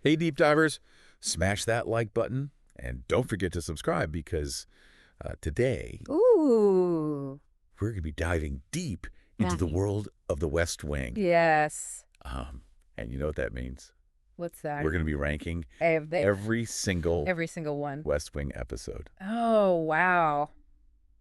Hey, deep divers, smash that like button and don't forget to subscribe because today Ooh. we're going to be diving deep into the world of the West Wing. Yes. And you know what that means? What's that? We're going to be ranking every single one. West Wing episode. Oh, wow.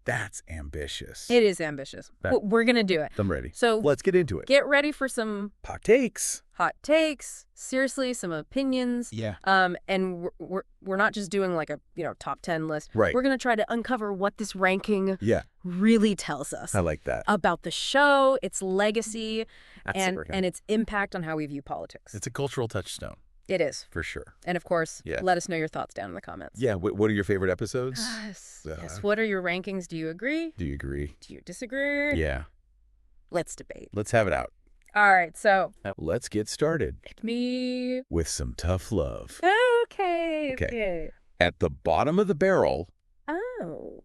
That's ambitious. It is ambitious. But we're going to do it. I'm ready. So let's get into it. Get ready for some hot takes. Seriously, some opinions. Yeah. And we're not just doing like a, top 10 list. Right. We're going to try to uncover what this ranking really tells us. I like that. About the show, its legacy, and its impact on how we view politics. It's a cultural touchstone. It is. For sure. And of course, let us know your thoughts down in the comments. Yeah. What are your favorite episodes? Yes. What are your rankings? Do you agree? Do you agree? Do you disagree? Yeah. Let's debate. Let's have it out. All right. So let's get started. Hit me with some tough love. Okay. At the bottom of the barrel,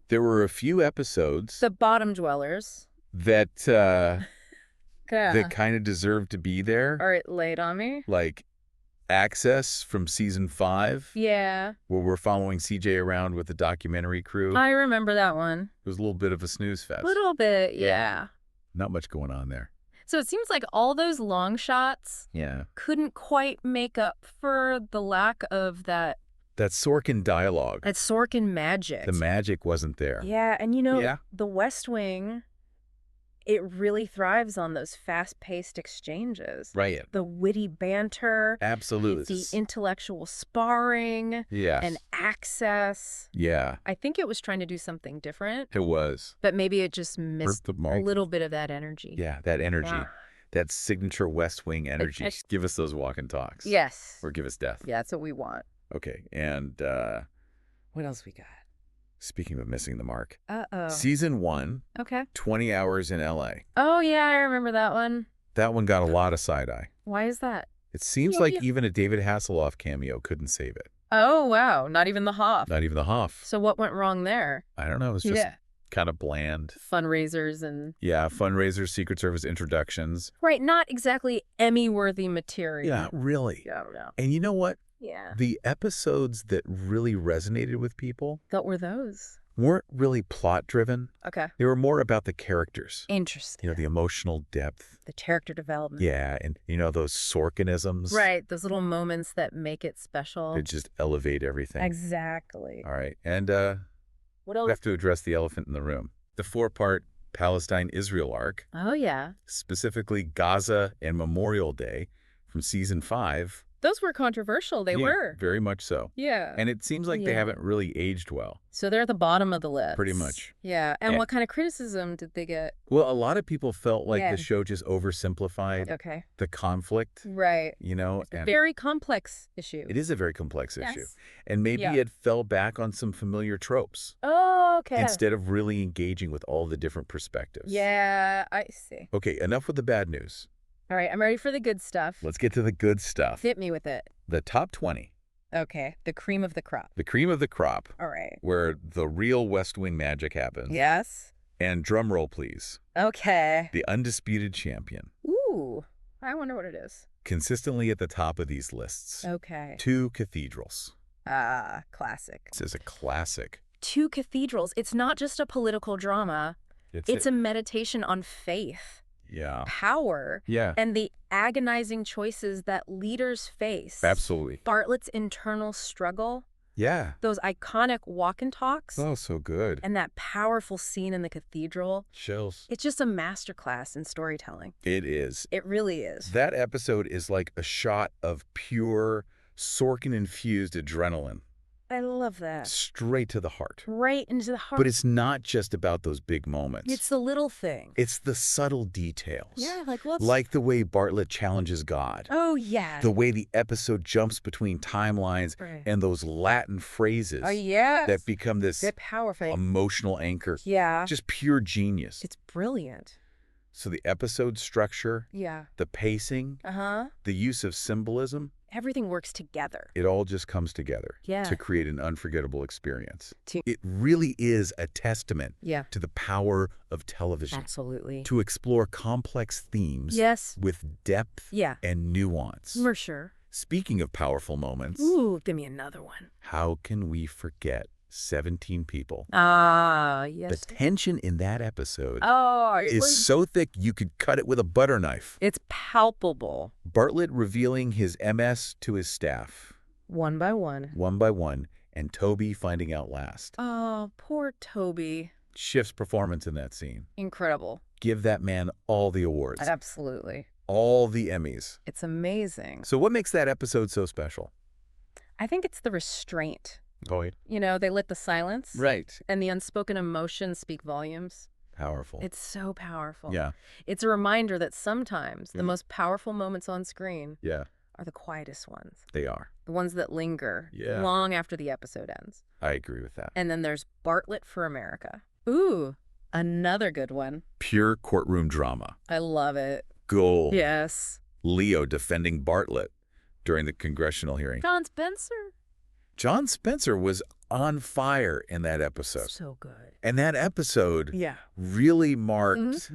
there were a few episodes. The bottom dwellers. That that kind of deserved to be there. All right, lay it on me. Like Access from season 5. Yeah. Where we're following CJ around with the documentary crew. I remember that one. It was a little bit of a snooze fest. A little bit, yeah. Not much going on there. So it seems like all those long shots couldn't quite make up for the lack of that Sorkin dialogue. That Sorkin magic. The magic wasn't there. Yeah, and the West Wing, it really thrives on those fast-paced exchanges. Right. The witty banter. Absolutely. The intellectual sparring. Yes. And Access. Yeah. I think it was trying to do something different. It was. But maybe it just missed the mark. A little bit of that energy. Yeah, that energy. Yeah. That signature West Wing energy. Give us those walk and talks. Yes. Or give us death. Yeah, that's what we want. Okay, and what else we got? Speaking of missing the mark. Uh-oh. Season 1. Okay. 20 Hours in L.A. Oh, yeah, I remember that one. That one got a lot of side-eye. Why is that? It seems like even a David Hasselhoff cameo couldn't save it. Oh, wow. Not even the Hoff. Not even the Hoff. So what went wrong there? I don't know. It was just kind of bland. Fundraisers and... Yeah, fundraisers, Secret Service introductions. Right, not exactly Emmy-worthy material. Yeah, really. Yeah. And you know what? Yeah. The episodes that really resonated with people... What were those? Weren't really plot-driven. Okay. They were more about the characters. Interesting. The emotional depth. The character development. Yeah, and those Sorkinisms. Right, those little moments that make it special. They just elevate everything. Exactly. All right, and what else? we have to address the elephant in the room. The 4-part Palestine-Israel arc. Oh, yeah. Specifically Gaza and Memorial Day from season 5. Those were controversial. They were. Very much so. Yeah. And it seems like they haven't really aged well. So they're at the bottom of the list. Pretty much. Yeah. And what kind of criticism did they get? Well, a lot of people felt like the show just oversimplified the conflict. Right. It's a very complex issue. It is a very complex issue. Yes. And maybe it fell back on some familiar tropes. Oh, okay. Instead of really engaging with all the different perspectives. Yeah, I see. Okay, enough with the bad news. All right, I'm ready for the good stuff. Let's get to the good stuff. Hit me with it. The top 20. Okay, the cream of the crop. The cream of the crop. All right. Where the real West Wing magic happens. Yes. And drum roll, please. Okay. The undisputed champion. Ooh, I wonder what it is. Consistently at the top of these lists. Okay. 2 Cathedrals. Classic. This is a classic. 2 Cathedrals. It's not just a political drama. It's a meditation on faith. Yeah. Power. Yeah. And the agonizing choices that leaders face. Absolutely. Bartlett's internal struggle. Yeah. Those iconic walk and talks. Oh, so good. And that powerful scene in the cathedral. Chills. It's just a masterclass in storytelling. It is. It really is. That episode is like a shot of pure Sorkin-infused adrenaline. I love that. Straight to the heart. Right into the heart. But it's not just about those big moments. It's the little thing. It's the subtle details. Yeah, like what? Like the way Bartlett challenges God. Oh, yeah. The way the episode jumps between timelines and those Latin phrases. Oh, yeah. That become this powerful emotional anchor. Yeah. Just pure genius. It's brilliant. So the episode structure. Yeah. The pacing. The use of symbolism. Everything works together. It all just comes together to create an unforgettable experience. It really is a testament to the power of television. Absolutely. To explore complex themes with depth and nuance. For sure. Speaking of powerful moments. Ooh, give me another one. How can we forget 17 People? Ah, yes. The tension in that episode is so thick you could cut it with a butter knife. It's palpable. Bartlett revealing his MS to his staff. One by one. One by one, and Toby finding out last. Oh, poor Toby. Schiff's performance in that scene. Incredible. Give that man all the awards. Absolutely. All the Emmys. It's amazing. So what makes that episode so special? I think it's the restraint. Oh, yeah. You know, they lit the silence. Right. And the unspoken emotions speak volumes. Powerful. It's so powerful. Yeah. It's a reminder that sometimes the most powerful moments on screen are the quietest ones. They are. The ones that linger long after the episode ends. I agree with that. And then there's Bartlett for America. Ooh, another good one. Pure courtroom drama. I love it. Gold. Yes. Leo defending Bartlett during the congressional hearing. John Spencer. John Spencer was on fire in that episode. So good. And that episode really marked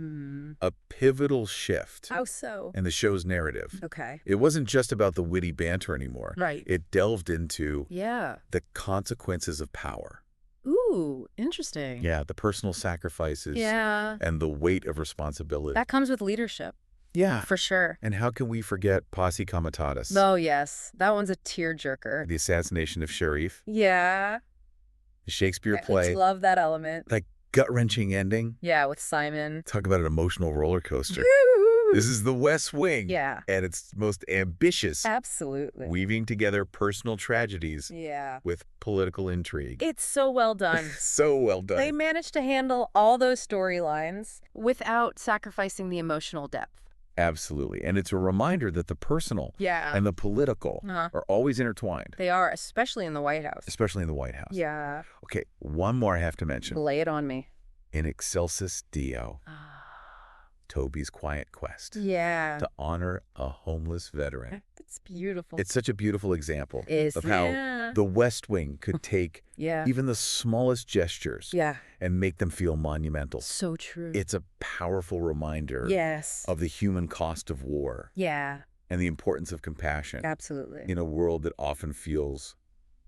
a pivotal shift How so? in the show's narrative. Okay. It wasn't just about the witty banter anymore. Right. It delved into the consequences of power. Ooh, interesting. Yeah, the personal sacrifices and the weight of responsibility. That comes with leadership. Yeah. For sure. And how can we forget Posse Comitatus? Oh, yes. That one's a tearjerker. The assassination of Sharif. Yeah. The Shakespeare play. I love that element. That gut-wrenching ending. Yeah, with Simon. Talk about an emotional roller coaster. This is the West Wing. Yeah. And it's most ambitious. Absolutely. Weaving together personal tragedies with political intrigue. It's so well done. So well done. They managed to handle all those storylines without sacrificing the emotional depth. Absolutely. And it's a reminder that the personal and the political are always intertwined. They are, especially in the White House. Especially in the White House. Yeah. Okay, one more I have to mention. Lay it on me. In Excelsis Dyo. Toby's quiet quest. Yeah. To honor a homeless veteran. It's beautiful. It's such a beautiful example of how the West Wing could take even the smallest gestures and make them feel monumental. So true. It's a powerful reminder of the human cost of war. Yeah. And the importance of compassion. Absolutely. In a world that often feels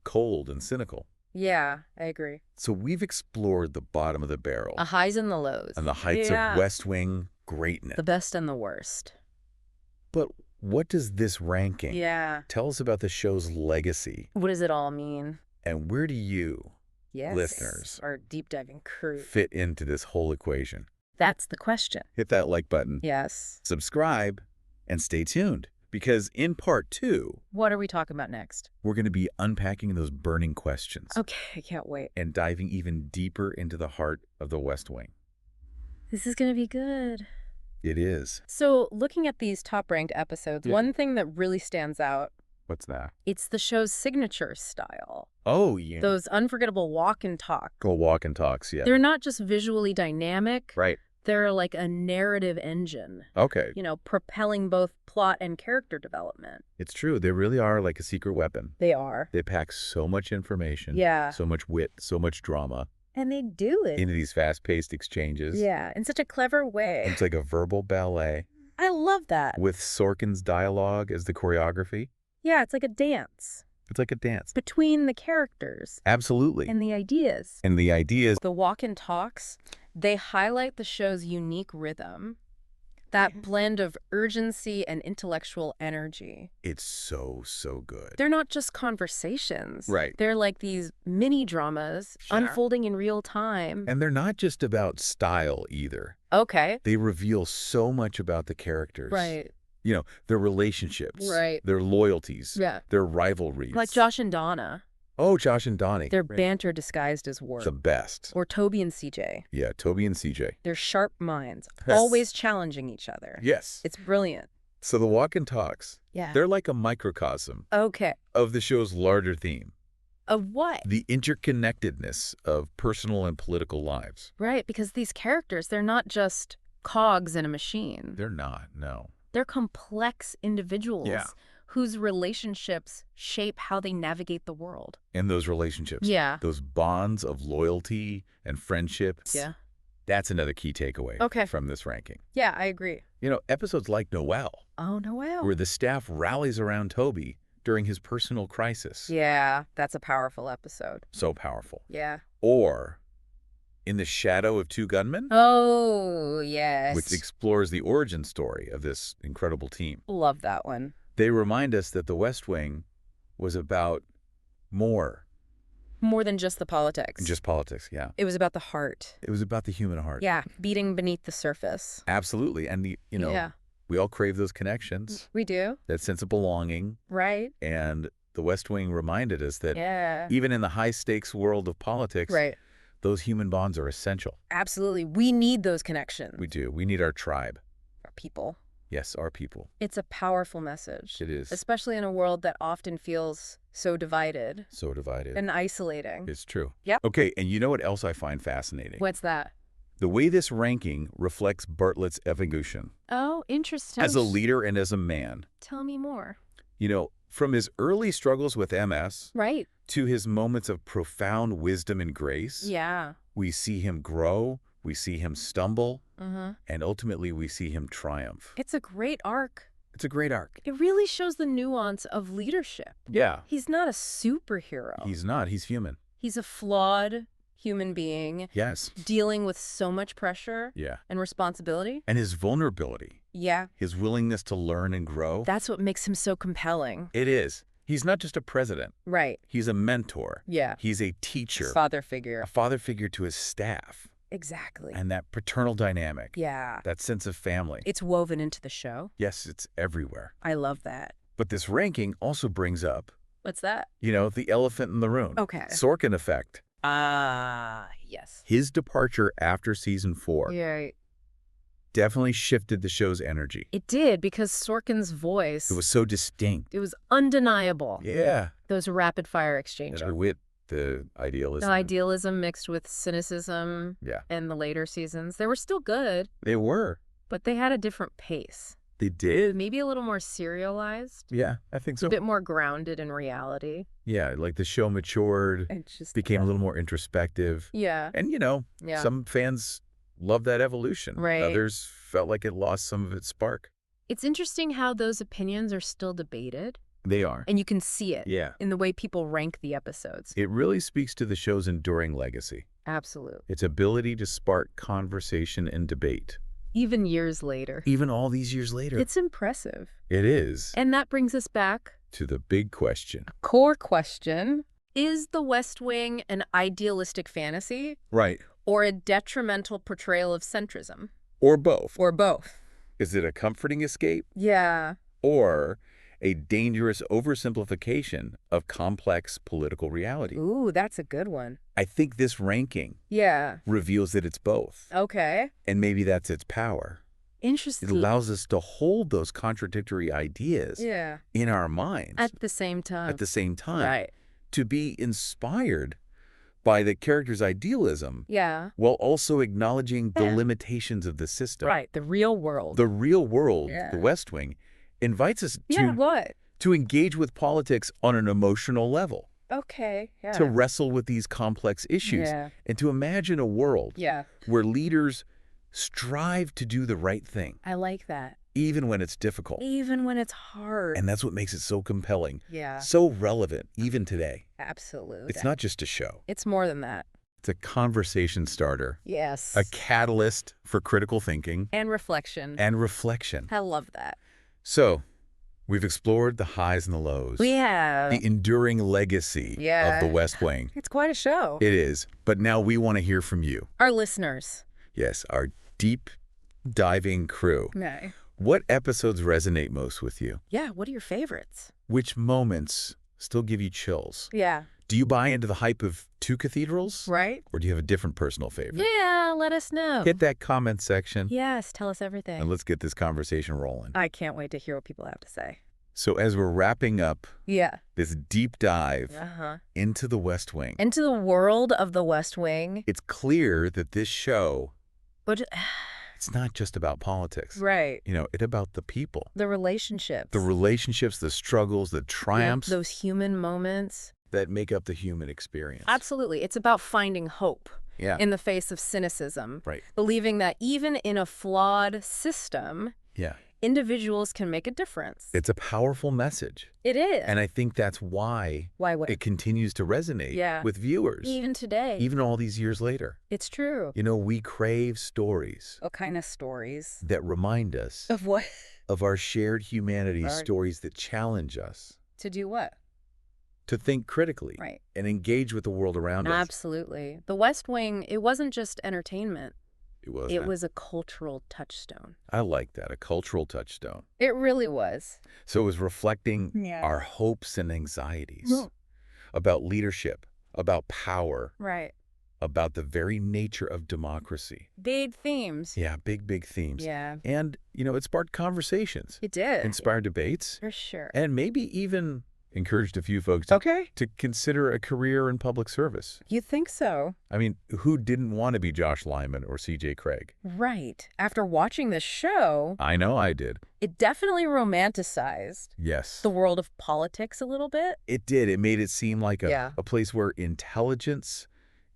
cold and cynical. Yeah, I agree. So we've explored the bottom of the barrel. The highs and the lows. And the heights of West Wing greatness. The best and the worst. But what does this ranking tell us about the show's legacy? What does it all mean? And where do you, listeners, our deep diving crew, fit into this whole equation? That's the question. Hit that like button. Yes. Subscribe and stay tuned. Because in part 2... What are we talking about next? We're going to be unpacking those burning questions. Okay, I can't wait. And diving even deeper into the heart of the West Wing. This is going to be good. It is. So, looking at these top-ranked episodes, one thing that really stands out... What's that? It's the show's signature style. Oh, yeah. Those unforgettable walk and talk. Walk and talks, yeah. They're not just visually dynamic. Right. They're like a narrative engine. Okay. You know, propelling both plot and character development. It's true. They really are like a secret weapon. They are. They pack so much information. Yeah. So much wit, so much drama. And they do it. Into these fast-paced exchanges. Yeah, in such a clever way. It's like a verbal ballet. I love that. With Sorkin's dialogue as the choreography. Yeah, it's like a dance. It's like a dance. Between the characters. Absolutely. And the ideas. And the ideas. The walk and talks, they highlight the show's unique rhythm. That blend of urgency and intellectual energy. It's so, so good. They're not just conversations. Right. They're like these mini dramas unfolding in real time. And they're not just about style either. Okay. They reveal so much about the characters. Right. You know, their relationships. Right. Their loyalties. Yeah. Their rivalries. Like Josh and Donna. Oh, Josh and Donnie. Their banter disguised as work. The best. Or Toby and CJ. Yeah, Toby and CJ. Their sharp minds, always challenging each other. Yes. It's brilliant. So the walk and talks, yeah, they're like a microcosm of the show's larger theme. Of what? The interconnectedness of personal and political lives. Right, because these characters, they're not just cogs in a machine. They're not, no. They're complex individuals whose relationships shape how they navigate the world. And those relationships. Yeah. Those bonds of loyalty and friendship. Yeah. That's another key takeaway from this ranking. Yeah, I agree. You know, episodes like Noel. Oh, Noel. Where the staff rallies around Toby during his personal crisis. Yeah, that's a powerful episode. So powerful. Yeah. Or In the Shadow of Two Gunmen. Oh, yes. Which explores the origin story of this incredible team. Love that one. They remind us that the West Wing was about more. More than just the politics. Just politics, yeah. It was about the heart. It was about the human heart. Yeah, beating beneath the surface. Absolutely. And, we all crave those connections. We do. That sense of belonging. Right. And the West Wing reminded us that even in the high-stakes world of politics, those human bonds are essential. Absolutely. We need those connections. We do. We need our tribe. Our people. Yes, our people. It's a powerful message. It is. Especially in a world that often feels so divided. So divided. And isolating. It's true. Yep. Okay, and you know what else I find fascinating? What's that? The way this ranking reflects Bartlett's evolution. Oh, interesting. As a leader and as a man. Tell me more. From his early struggles with MS to his moments of profound wisdom and grace, we see him grow, we see him stumble, and ultimately we see him triumph. It's a great arc. It's a great arc. It really shows the nuance of leadership. Yeah. He's not a superhero. He's not. He's human. He's a flawed human being. Yes. Dealing with so much pressure and responsibility. And his vulnerability. Yeah. His willingness to learn and grow. That's what makes him so compelling. It is. He's not just a president. Right. He's a mentor. Yeah. He's a teacher. His father figure. A father figure to his staff. Exactly. And that paternal dynamic. Yeah. That sense of family. It's woven into the show. Yes, it's everywhere. I love that. But this ranking also brings up... What's that? The elephant in the room. Okay. Sorkin effect. Yes. His departure after season 4 definitely shifted the show's energy. It did, because Sorkin's voice... It was so distinct. It was undeniable. Yeah. Those rapid-fire exchanges. The wit, the idealism. The idealism mixed with cynicism. Yeah. In the later seasons. They were still good. They were. But they had a different pace. They did. Maybe a little more serialized. Yeah, I think so. A bit more grounded in reality. Yeah, like the show matured, became a little more introspective. Yeah. And, some fans loved that evolution. Right. Others felt like it lost some of its spark. It's interesting how those opinions are still debated. They are. And you can see it in the way people rank the episodes. It really speaks to the show's enduring legacy. Absolutely. Its ability to spark conversation and debate. Even years later. Even all these years later. It's impressive. It is. And that brings us back to the big question. A core question. Is The West Wing an idealistic fantasy? Right. Or a detrimental portrayal of centrism? Or both. Or both. Is it a comforting escape? Yeah. Or a dangerous oversimplification of complex political reality? Ooh, that's a good one. I think this ranking reveals that it's both. Okay. And maybe that's its power. Interesting. It allows us to hold those contradictory ideas in our minds. At the same time. At the same time. Right. To be inspired by the character's idealism. Yeah. While also acknowledging the limitations of the system. Right. The real world. The real world, the West Wing, invites us to engage with politics on an emotional level. Okay, yeah. To wrestle with these complex issues. Yeah. And to imagine a world where leaders strive to do the right thing. I like that. Even when it's difficult. Even when it's hard. And that's what makes it so compelling. Yeah. So relevant, even today. Absolutely. It's not just a show. It's more than that. It's a conversation starter. Yes. A catalyst for critical thinking. And reflection. And reflection. I love that. So, we've explored the highs and the lows. We have. The enduring legacy of the West Wing. It's quite a show. It is. But now we want to hear from you. Our listeners. Yes, our deep diving crew. Okay. What episodes resonate most with you? Yeah, what are your favorites? Which moments still give you chills? Yeah. Do you buy into the hype of two cathedrals? Right. Or do you have a different personal favorite? Yeah, let us know. Hit that comment section. Yes, tell us everything. And let's get this conversation rolling. I can't wait to hear what people have to say. So as we're wrapping up this deep dive into the West Wing. Into the world of the West Wing. It's clear that this show, it's not just about politics. Right. It's about the people. The relationships. The relationships, the struggles, the triumphs. Those human moments. That make up the human experience. Absolutely. It's about finding hope in the face of cynicism. Right. Believing that even in a flawed system, Individuals can make a difference. It's a powerful message. It is. And I think that's why what? it continues to resonate with viewers. Even today. Even all these years later. It's true. You know, we crave stories. What kind of stories? That remind us. Of what? Of our shared humanity, stories that challenge us. To do what? To think critically. Right. And engage with the world around us. Absolutely. The West Wing, it wasn't just entertainment. It was a cultural touchstone. I like that, a cultural touchstone. It really was. So it was reflecting our hopes and anxieties about leadership, about power, about the very nature of democracy. Big themes. Yeah, big themes. Yeah. And, you know, it sparked conversations. It did. Inspired debates. For sure. And maybe even encouraged a few folks to consider a career in public service. You think so? I mean, who didn't want to be Josh Lyman or C.J. Craig? Right. After watching this show... I know I did. It definitely romanticized the world of politics a little bit. It did. It made it seem like a place where intelligence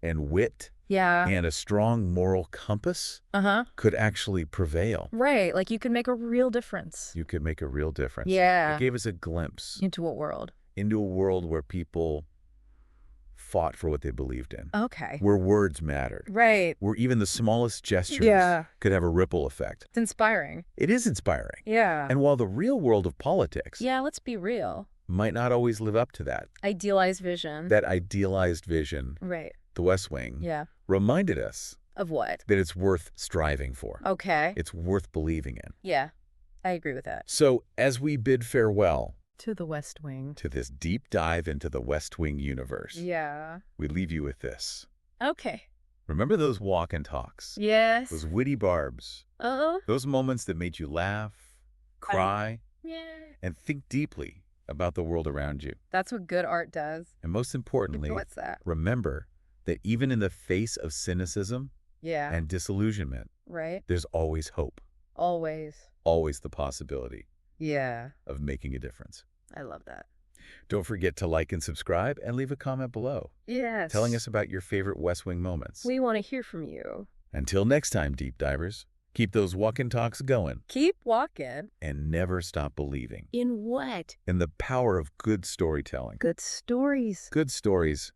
and wit and a strong moral compass could actually prevail. Right. Like you could make a real difference. You could make a real difference. Yeah. It gave us a glimpse. Into what world? Into a world where people fought for what they believed in. Okay. Where words mattered. Right. Where even the smallest gestures could have a ripple effect. It's inspiring. It is inspiring. Yeah. And while the real world of politics... Yeah, let's be real. ...might not always live up to that. Idealized vision. That idealized vision. Right. The West Wing. Reminded us. Of what? That it's worth striving for. Okay. It's worth believing in. Yeah, I agree with that. So, as we bid farewell... To the West Wing. To this deep dive into the West Wing universe. Yeah. We leave you with this. Okay. Remember those walk and talks? Yes. Those witty barbs. Those moments that made you laugh, cry, and think deeply about the world around you. That's what good art does. And most importantly, what's that? Remember that even in the face of cynicism and disillusionment, there's always hope. Always. Always the possibility of making a difference. I love that. Don't forget to like and subscribe and leave a comment below. Yes. Telling us about your favorite West Wing moments. We want to hear from you. Until next time, deep divers, keep those walk and talks going. Keep walking. And never stop believing. In what? In the power of good storytelling. Good stories. Good stories